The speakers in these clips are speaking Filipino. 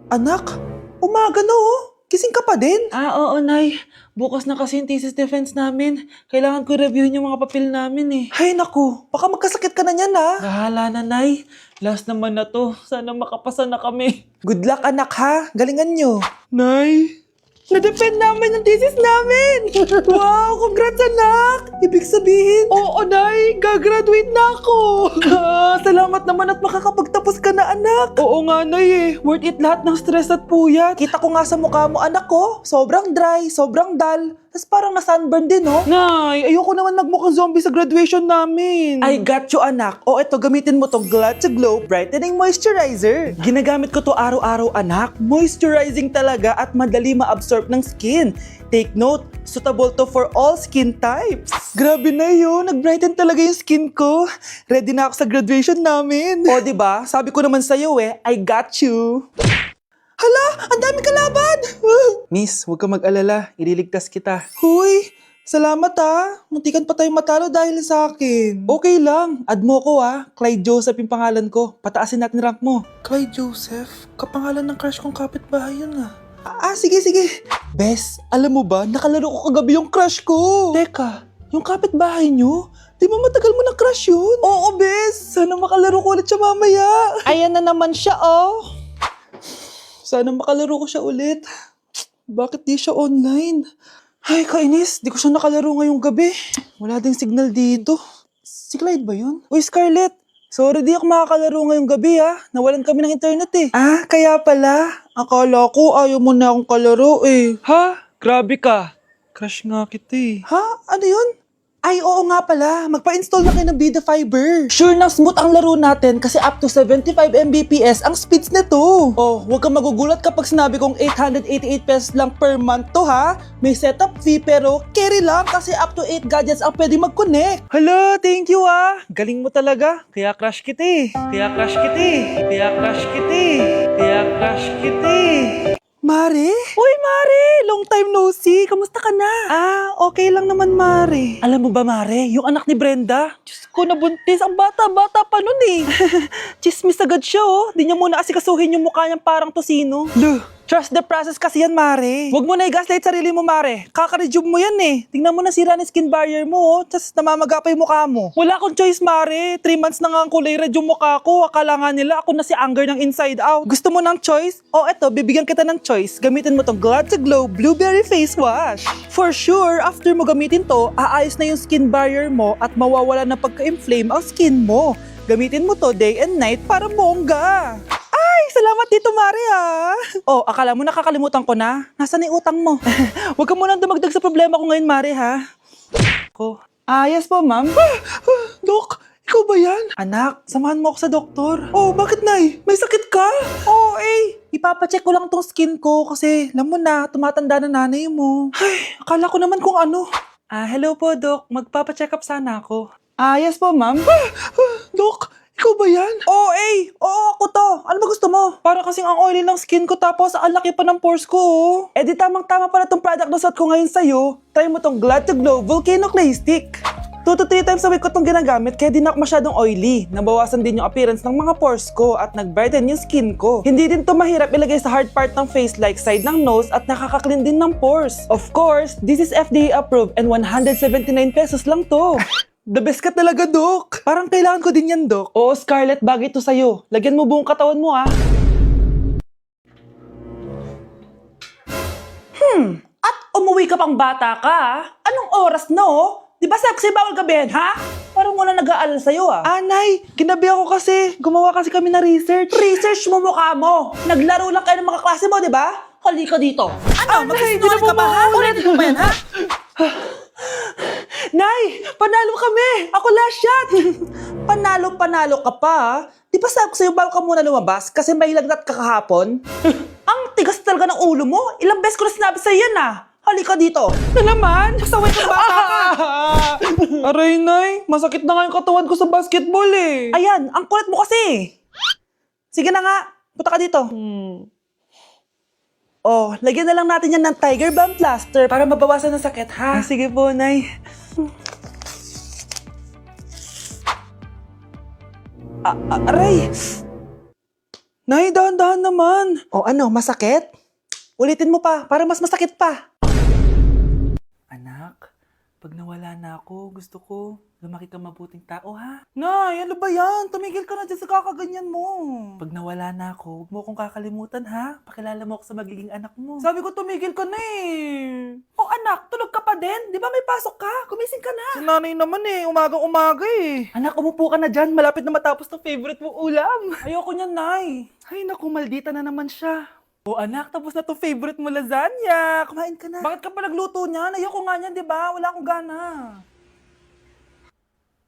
Anak, umaga na oh. Gising ka pa din? Oo, Nay. Bukas na kasi yung thesis defense namin. Kailangan ko reviewin yung mga papel namin eh. Hay naku, baka magkasakit ka na niyan ha. Bahala na, Nay. Last naman na to. Sana makapasa na kami. Good luck anak ha, galingan nyo. Nay, na-defend namin yung thesis namin! Wow, congrats anak! Ibig sabihin, Oo, Nay. Gagraduate na ako. salamat naman at makakapagtapos ka na anak. Oo nga, Nay eh. Worth it lahat ng stress at puyat. Kita ko nga sa mukha mo anak ko, sobrang dry, sobrang dull. Tapos parang na-sunburn din oh. Nay, ayoko naman magmukhang zombie sa graduation namin. I got you anak. O eto, gamitin mo tong Glad to Glow Brightening Moisturizer. Ginagamit ko to araw-araw anak. Moisturizing talaga at madali ma-absorb ng skin. Take note, suitable to for all skin types. Grabe na yun, nag-brighten talaga yung skin ko. Ready na ako sa graduation namin. O diba, sabi ko naman sa'yo I got you. Hala, ang dami kalaban! Miss, huwag ka mag-alala. Ililigtas kita. Huy, salamat ha. Muntikan pa tayong matalo dahil sa akin. Okay lang. Add mo ko Clyde Joseph yung pangalan ko. Pataasin natin rank mo. Clyde Joseph? Kapangalan ng crush kong kapitbahay yun sige. Bes, alam mo ba, nakalaro ko kagabi yung crush ko. Teka, yung kapitbahay nyo? Di ba matagal mo na crush yun? Oo, Bes. Sana makalaro ko ulit siya mamaya. Ayan na naman siya, oh. Sana makalaro ko siya ulit. Bakit di siya online? Ay, kainis. Di ko siya nakalaro ngayong gabi. Wala ding signal dito. Si Clyde ba yun? Uy, Scarlett. Sorry, di ako makakalaro ngayong gabi Nawalan kami ng internet eh. Ah, kaya pala. Akala ko ayaw mo na akong kalaro eh. Ha? Grabe ka. Crush nga kita eh. Ha? Ano yun? Ay, oo nga pala. Magpa-install na kayo ng Vida Fiber. Sure na smooth ang laro natin kasi up to 75 Mbps ang speeds nito. Oh, huwag kang magugulat kapag sinabi kong 888 pesos lang per month to ha. May setup fee pero carry lang kasi up to 8 gadgets ang pwede mag-connect. Hala, thank you Galing mo talaga. Kaya crush kita eh. Kaya crush kita eh. Kaya crush kita eh. Kaya crush kita eh. Mare? Uy, Mare! Long time no see. Kamusta ka na? Okay lang naman, Mare. Alam mo ba, Mare? Yung anak ni Brenda? Diyos ko, nabuntis. Ang bata-bata pa nun eh. Chismis agad siya Di niya muna asikasuhin yung mukha niyang parang tosino. Trust the process kasi yan, Mare. Huwag mo na i-gaslight sarili mo, Mare. Kaka-rejuve mo yan eh. Tingnan mo na sira ng skin barrier mo Tapos namamaga pa yung mukha mo. Wala akong choice, Mare. 3 months na nga ang kulay red yung mukha ko. Akala nga nila ako na si Anger ng inside out. Gusto mo ng choice? Eto, bibigyan kita ng choice. Gamitin mo tong Glad to Glow Blueberry Face Wash. For sure, after mo gamitin to, aayos na yung skin barrier mo at mawawala na pagka-inflame ang skin mo. Gamitin mo to day and night para bongga. Ay, salamat dito, Mare akala mo nakakalimutan ko na? Nasaan yung utang mo? Huwag ka munang dumagdag sa problema ko ngayon, Mare yes po, ma'am. Dok, ikaw ba yan? Anak, samahan mo ako sa doktor. Bakit, Nay? May sakit ka? Ipapacheck ko lang tong skin ko kasi alam mo na, tumatanda na nanay mo. Ay, akala ko naman kung ano. Hello po, Dok. Magpapacheck up sana ako. Yes po, ma'am. Dok, ikaw ba yan? Oo, ako to. Ano ba gusto mo? Para kasing ang oily ng skin ko tapos ang laki pa ng pores ko di tamang-tama pala tong product na suot ko ngayon sa'yo. Try mo tong Glad to Glow Volcano Clay Stick. 2 to 3 times a week ko tong ginagamit kaya di na ako masyadong oily. Nabawasan din yung appearance ng mga pores ko at nag-brighten yung skin ko. Hindi din to mahirap ilagay sa hard part ng face like side ng nose at nakaka-clean din ng pores. Of course, this is FDA approved and 179 pesos lang to. The best ka talaga, Dok. Parang kailangan ko din yan, Dok. Oo, Scarlett, bagay to sa'yo. Lagyan mo buong katawan mo, At umuwi ka pang bata ka, Anong oras na, Di ba sexy bawal gabihin, ha? Parang wala nag-aalala sa'yo, Nay, ginabi ako kasi. Gumawa kasi kami na research. Research mo mukha mo. Naglaro lang kayo ng mga klase mo, di ba? Halika dito. Ano? Magsisinungaling ka ba, ha? Ulitin mo ba yan, ha? Nay, panalo kami! Ako last shot! Panalo ka pa, Di ba sabi ko sa'yo bago ka muna lumabas kasi may lagnat ka kahapon? Ang tigas talaga ng ulo mo. Ilang beses ko na sinabi sa'yo yan, Halika dito. Na naman? Pasaway kang bata ka. Aray, Nay. Masakit na nga yung katawan ko sa basketball eh. Ayan, ang kulit mo kasi. Sige na nga, punta ka dito. Lagyan na lang natin yan ng Tiger Balm Plaster para mabawasan ng sakit, ha? Sige po, Nay. Aray! Nay, dahan-dahan naman. O ano, masakit? Ulitin mo pa, para mas masakit pa. Anak, pag nawala na ako, gusto ko lumaki ka mabuting tao, ha? Nay, ano ba yan? Tumigil ka na dyan sa kakaganyan mo. Pag nawala na ako, huwag mo akong kakalimutan, ha? Pakilala mo ako sa magiging anak mo. Sabi ko, tumigil ka na eh. Oh anak, tulog ka pa din? Di ba may pasok ka? Kumising ka na. Si nanay naman eh, umagang-umaga eh. Anak, umupo ka na dyan. Malapit na matapos ng favorite mong ulam. Ayoko niyan, nay. Ay naku, maldita na naman siya. Oh anak, tapos na to favorite mo lasagna. Kumain ka na. Bakit ka pa nagluto niyan? Ayoko nga niyan, di ba? Wala akong gana.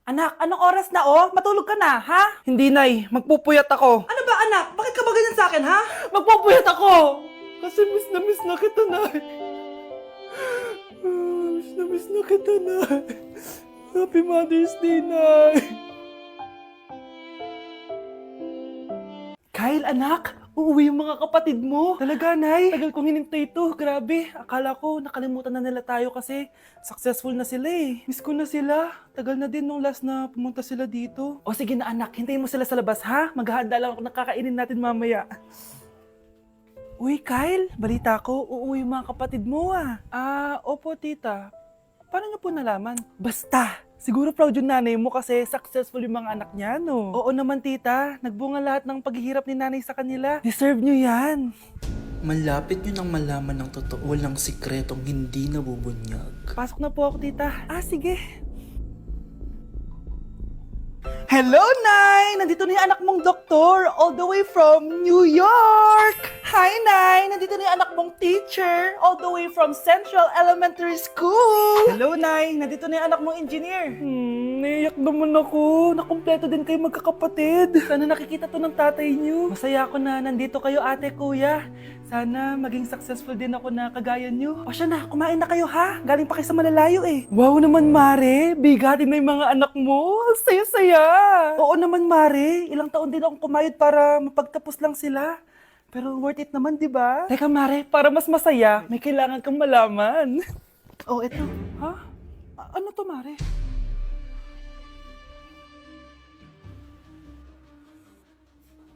Anak, anong oras na oh? Matulog ka na, ha? Hindi, nay. Magpupuyat ako. Ano ba, anak? Bakit ka ba ganyan sa akin, ha? Magpupuyat ako! Kasi miss na kita, nay. Miss na kita, nay. Happy Mother's Day, nay. Kyle, anak, uuwi yung mga kapatid mo. Talaga, Nay? Tagal kong hinintay ito. Grabe. Akala ko nakalimutan na nila tayo kasi successful na sila eh. Miss ko na sila. Tagal na din nung last na pumunta sila dito. O sige na anak, hintayin mo sila sa labas ha? Maghahanda lang ako ng kakainin natin mamaya. Uy, Kyle, balita ko, uuwi yung mga kapatid mo ah. Opo tita. Paano niyo po nalaman? Basta! Siguro proud yung nanay mo kasi successful yung mga anak niya, no? Oo naman, tita. Nagbunga lahat ng paghihirap ni nanay sa kanila. Deserve nyo yan. Malapit nyo nang malaman ng totoo, walang sikretong hindi nabubunyag. Pasok na po ako, tita. Sige. Hello, Nay! Nandito na yung anak mong doktor all the way from New York! Hi, Nay! Nandito na yung anak mong teacher all the way from Central Elementary School! Hello, Nay! Nandito na yung anak mong engineer! Naiyak naman ako. Nakumpleto din kayo magkakapatid. Sana nakikita to ng tatay niyo. Masaya ako na nandito kayo, ate, kuya. Sana maging successful din ako na kagaya niyo. O siya na, kumain na kayo ha? Galing pa kayo sa malalayo eh. Wow naman, Mare. Bigatin na yung mga anak mo. Saya-saya. Oo naman, Mare. Ilang taon din akong kumayod para mapagtapos lang sila. Pero worth it naman, di ba? Teka, Mare, para mas masaya, may kailangan kang malaman. Oh, eto. Ha? Ano to, Mare?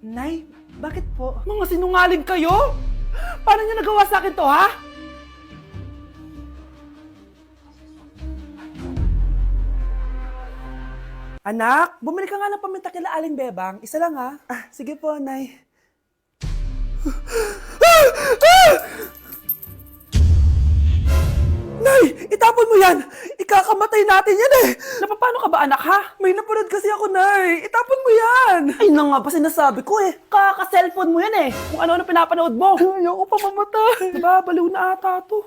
Nay, bakit po? Mga sinungaling kayo? Paano niyo nagawa sa akin to, ha? Anak, bumili ka nga ng paminta kila Aling Bebang. Isa lang, ha? Sige po, Nay. Nay, itapon mo yan! Ikakamatay natin yan eh! Napapano ka ba, anak, ha? May napanood kasi ako, Nay. Itapon mo yan! Ay na nga ba sinasabi ko eh. Kaka-cellphone mo yan eh. Kung ano-ano pinapanood mo. Ayoko pa mamatay. Diba, baliw na ata to.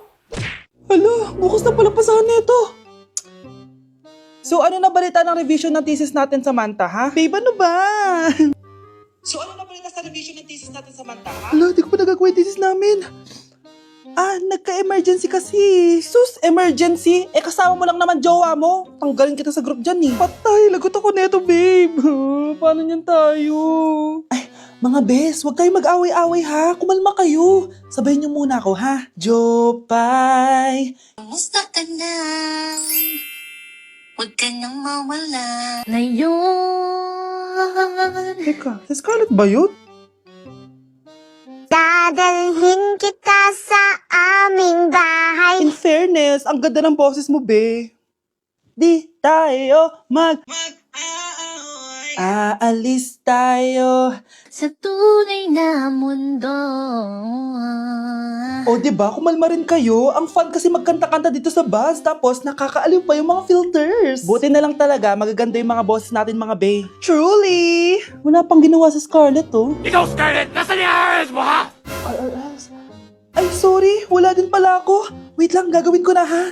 Hala, bukas na pala pasahan nito. So, ano na balita ng revision ng thesis natin, Samantha, ha? Babe, ano ba? So, ano na balita sa revision ng thesis natin, Samantha, ha? Hala, di ko pa nagagawa yung thesis namin. Nagka-emergency kasi. Sus, emergency? Kasama mo lang naman jowa mo. Tanggalin kita sa group dyan eh. Patay, lagot ako neto, babe. Paano niyan tayo? Ay, mga bes, huwag kayong mag-away-away ha. Kumalma kayo. Sabayin niyo muna ako ha. Jopay. Kumusta ka na? Huwag ka nang mawala. Ngayon, Teka, si Scarlett ba yun? dadalhin kita sa aming bahay. In fairness, ang ganda ng boses mo, be. Di tayo aalis tayo. Sa tunay na mundo. O, diba? Kumalma rin kayo. Ang fun kasi magkanta-kanta dito sa bus. Tapos, nakakaaliw pa yung mga filters. Buti na lang talaga, magaganda yung mga boses natin, mga bae. Truly! Wala pang ginawa sa Scarlett, oh. Ikaw, Scarlett! Nasaan yung IRS mo, ha? Ay, sorry. Wala din pala ako. Wait lang, gagawin ko na, ha?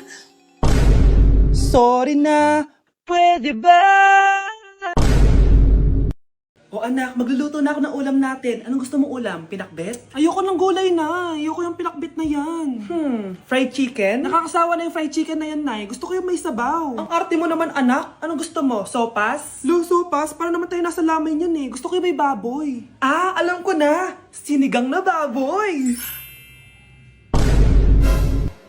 Sorry na. Pwede ba? O anak, magluluto na ako ng ulam natin. Anong gusto mong ulam? Pinakbet? Ayoko ng gulay na. Ayoko yung pinakbet na yan. Fried chicken? Nakakasawa na yung fried chicken na yan, Nay. Gusto ko yung may sabaw. Ang arte mo naman, anak. Anong gusto mo? Sopas? Sopas? Para naman tayo nasa lamay yan eh. Gusto ko yung may baboy. Alam ko na. Sinigang na baboy.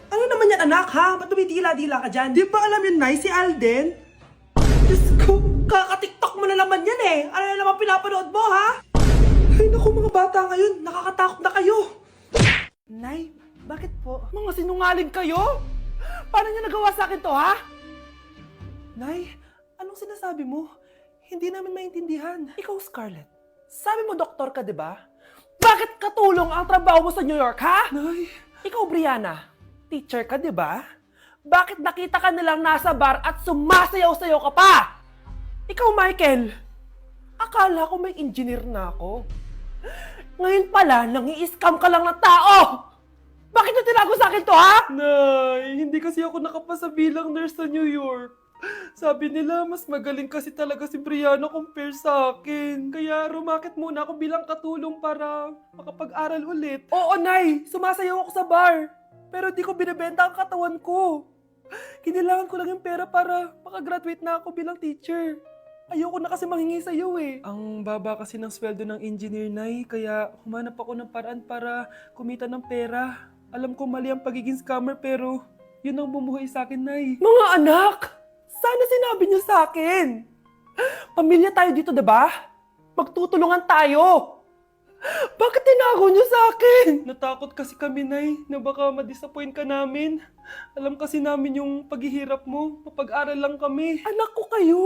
Ano naman yan, anak, ha? Ba't tumitila-dila ka dyan? Di ba alam yun, Nay? Si Alden? Diyos ko, kaka-tiktok mo na naman yan eh. Ano na naman pinapanood mo, ha? Ay naku mga bata ngayon, nakakatakot na kayo. Nay, bakit po? Mga sinungaling kayo? Paano niyo nagawa sa akin to, ha? Nay, anong sinasabi mo? Hindi namin maintindihan. Ikaw, Scarlett. Sabi mo doktor ka, di ba? Bakit katulong ang trabaho mo sa New York, ha? Nay, Ikaw, Brianna. Teacher ka, di ba? Bakit nakita ka nilang nasa bar at sumasayaw-sayaw ka pa? Ikaw, Michael. Akala ko may engineer na ako. Ngayon pala, nangi-scam ka lang ng tao! Bakit nyo tinago sa akin to, ha? Nay, hindi kasi ako nakapasa bilang nurse sa New York. Sabi nila, mas magaling kasi talaga si Brianna compare sa akin. Kaya rumakit muna ako bilang katulong para makapag-aral ulit. Oo, Nay. Sumasayaw ako sa bar. Pero di ko binibenta ang katawan ko. Kailangan ko lang yung pera para makagraduate na ako bilang teacher. Ayoko na kasi manghingi sa'yo eh. Ang baba kasi ng sweldo ng engineer, Nay, kaya humanap ako ng paraan para kumita ng pera. Alam ko mali ang pagiging scammer pero yun ang bumuhay sa akin, Nay. Mga anak! Sana sinabi niyo sa akin. Pamilya tayo dito, diba? Magtutulungan tayo. Bakit tinago niyo sa akin? Natakot kasi kami, Nay, na baka ma-disappoint ka namin. Alam kasi namin yung paghihirap mo. Mapag-aral lang kami. Anak ko kayo.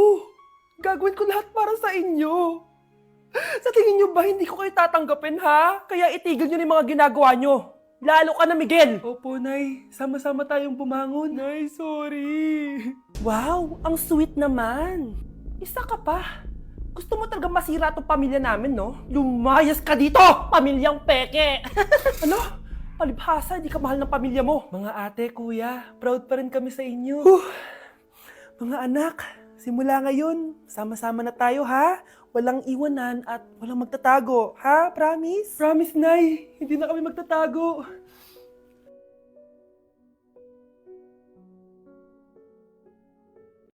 Gagawin ko lahat para sa inyo. Sa tingin niyo ba hindi ko kayo tatanggapin, ha? Kaya itigil niyo na yung mga ginagawa niyo. Lalo ka na, Miguel. Opo, Nay. Sama-sama tayong bumangon. Nay, sorry. Wow, ang sweet naman. Isa ka pa. Gusto mo talaga masira itong pamilya namin, no? Lumayas ka dito, pamilyang peke. Ano? Palibhasa, hindi ka mahal ng pamilya mo. Mga ate, kuya, proud pa rin kami sa inyo. Mga anak, simula ngayon, sama-sama na tayo, ha? Walang iwanan at walang magtatago, ha? Promise? Promise, Nay. Hindi na kami magtatago.